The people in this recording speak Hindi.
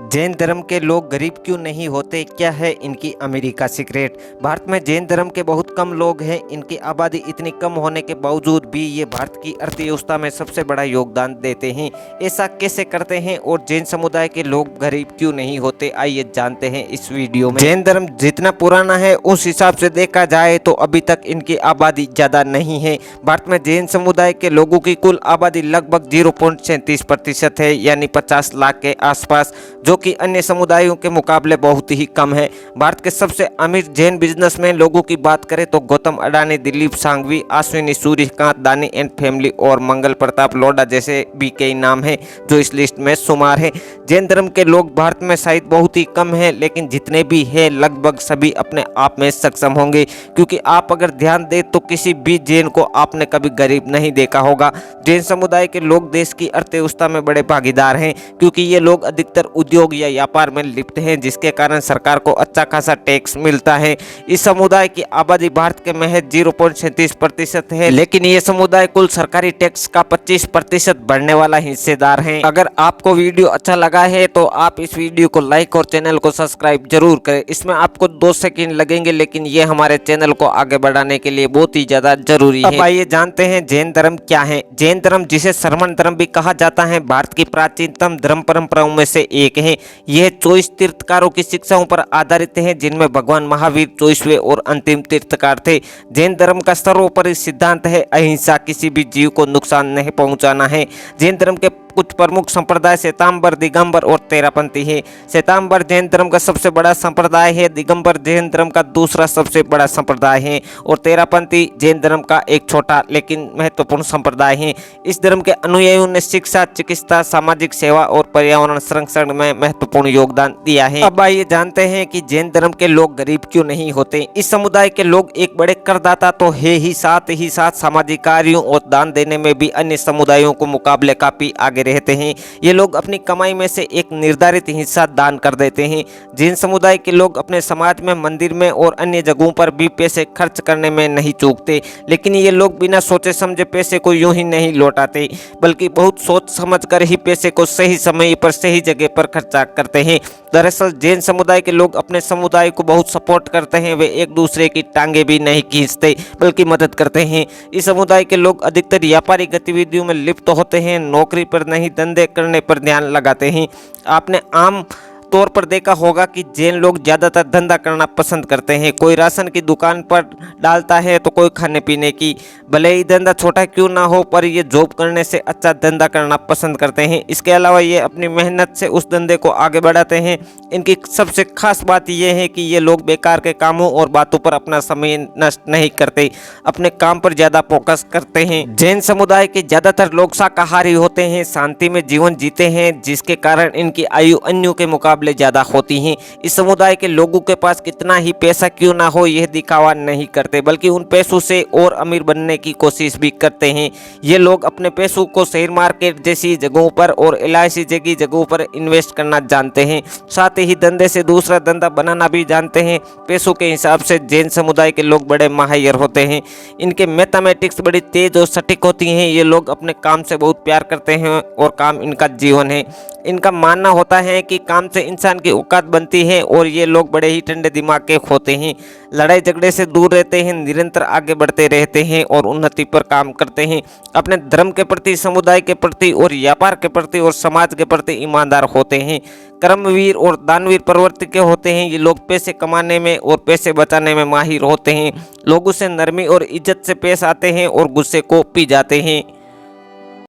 जैन धर्म के लोग गरीब क्यों नहीं होते? क्या है इनकी अमीरी का सीक्रेट? भारत में जैन धर्म के बहुत कम लोग हैं। इनकी आबादी इतनी कम होने के बावजूद भी ये भारत की अर्थव्यवस्था में सबसे बड़ा योगदान देते हैं। ऐसा कैसे करते हैं और जैन समुदाय के लोग गरीब क्यों नहीं होते? आइए जानते हैं इस वीडियो में। जैन धर्म जितना पुराना है उस हिसाब से देखा जाए तो अभी तक इनकी आबादी ज़्यादा नहीं है। भारत में जैन समुदाय के लोगों की कुल आबादी लगभग 0.37% है, यानी 50 लाख के आसपास, जो कि अन्य समुदायों के मुकाबले बहुत ही कम है। भारत के सबसे अमीर जैन बिजनेसमैन लोगों की बात करें तो गौतम अडानी, दिलीप सांघवी, अश्विनी सूर्यकांत, दानी एंड फैमिली और मंगल प्रताप लोढ़ा जैसे भी कई नाम हैं जो इस लिस्ट में शुमार है। जैन धर्म के लोग भारत में शायद बहुत ही कम हैं, लेकिन जितने भी हैं लगभग सभी अपने आप में सक्षम होंगे, क्योंकि आप अगर ध्यान दें तो किसी भी जैन को आपने कभी गरीब नहीं देखा होगा। जैन समुदाय के लोग देश की अर्थव्यवस्था में बड़े भागीदार हैं, क्योंकि ये लोग अधिकतर उद्योग या व्यापार में लिप्त हैं, जिसके कारण सरकार को अच्छा खासा टैक्स मिलता है। इस समुदाय की आबादी भारत के महज 0.37% है, लेकिन ये समुदाय कुल सरकारी टैक्स का 25% बढ़ने वाला हिस्सेदार है। अगर आपको वीडियो अच्छा लगा है तो आप इस वीडियो को लाइक और चैनल को सब्सक्राइब जरूर करें। इसमें आपको 2 सेकंड लगेंगे, लेकिन ये हमारे चैनल को आगे बढ़ाने के लिए बहुत ही ज्यादा जरूरी है। अब आइए जानते हैं जैन धर्म क्या है। जैन धर्म, जिसे शरमण धर्म भी कहा जाता है, भारत की प्राचीनतम धर्म परंपराओं में से एक है। यह 24 तीर्थकारों की शिक्षाओं पर आधारित है, जिनमें भगवान महावीर 24वें और अंतिम तीर्थकार थे। जैन धर्म का सर्वोपरि सिद्धांत है अहिंसा, किसी भी जीव को नुकसान नहीं पहुंचाना है। जैन धर्म के कुछ प्रमुख संप्रदाय श्वेतांबर, दिगंबर और तेरापंथी है। श्वेतांबर जैन धर्म का सबसे बड़ा संप्रदाय है, दिगंबर जैन धर्म का दूसरा सबसे बड़ा संप्रदाय है और तेरापंथी जैन धर्म का एक छोटा लेकिन महत्वपूर्ण संप्रदाय है। इस धर्म के अनुयायियों ने शिक्षा, चिकित्सा, सामाजिक सेवा और पर्यावरण संरक्षण में महत्वपूर्ण योगदान दिया है। अब आइए जानते हैं कि जैन धर्म के लोग गरीब क्यों नहीं होते। इस समुदाय के लोग एक बड़े करदाता तो है ही साथ सामाजिक कार्यों और दान देने में भी अन्य समुदायों को मुकाबले काफी आगे रहते हैं। ये लोग अपनी कमाई में से एक निर्धारित हिस्सा दान कर देते हैं। जैन समुदाय के लोग अपने समाज में, मंदिर में और अन्य जगहों पर भी पैसे खर्च करने में नहीं चूकते, लेकिन ये लोग बिना सोचे समझे पैसे को यूं ही नहीं लौटाते, बल्कि बहुत सोच समझ कर ही पैसे को सही समय पर सही जगह पर खर्चा करते हैं। दरअसल जैन समुदाय के लोग अपने समुदाय को बहुत सपोर्ट करते हैं। वे एक दूसरे की टांगे भी नहीं खींचते, बल्कि मदद करते हैं। इस समुदाय के लोग अधिकतर व्यापारिक गतिविधियों में लिप्त होते हैं, नौकरी पर नहीं, धंधे करने पर ध्यान लगाते हैं। आपने आम तौर पर देखा होगा कि जैन लोग ज़्यादातर धंधा करना पसंद करते हैं। कोई राशन की दुकान पर डालता है तो कोई खाने पीने की। भले ही धंधा छोटा क्यों ना हो, पर ये जॉब करने से अच्छा धंधा करना पसंद करते हैं। इसके अलावा ये अपनी मेहनत से उस धंधे को आगे बढ़ाते हैं। इनकी सबसे खास बात यह है कि ये लोग बेकार के कामों और बातों पर अपना समय नष्ट नहीं करते, अपने काम पर ज़्यादा फोकस करते हैं। जैन समुदाय के ज़्यादातर लोग शाकाहारी होते हैं, शांति में जीवन जीते हैं, जिसके कारण इनकी आयु अन्यों के मुकाबले ज्यादा होती हैं। इस समुदाय के लोगों के पास कितना ही पैसा क्यों ना हो, यह दिखावा नहीं करते, बल्कि उन पैसों से और अमीर बनने की कोशिश भी करते हैं। ये लोग अपने पैसों को शेयर मार्केट जैसी जगहों पर और LIC जैसी जगहों पर इन्वेस्ट करना जानते हैं। साथ ही धंधे से दूसरा धंधा बनाना भी जानते हैं। पैसों के हिसाब से जैन समुदाय के लोग बड़े माहिर होते हैं। इनके मैथमेटिक्स बड़ी तेज और सटीक होती हैं। ये लोग अपने काम से बहुत प्यार करते हैं और काम इनका जीवन है। इनका मानना होता है कि काम से इंसान की औकात बनती है और ये लोग बड़े ही ठंडे दिमाग के होते हैं। लड़ाई झगड़े से दूर रहते हैं, निरंतर आगे बढ़ते रहते हैं और उन्नति पर काम करते हैं। अपने धर्म के प्रति, समुदाय के प्रति और व्यापार के प्रति और समाज के प्रति ईमानदार होते हैं। कर्मवीर और दानवीर प्रवृत्ति के होते हैं। ये लोग पैसे कमाने में और पैसे बचाने में माहिर होते हैं। लोगों से नरमी और इज्जत से पेश आते हैं और गुस्से को पी जाते हैं।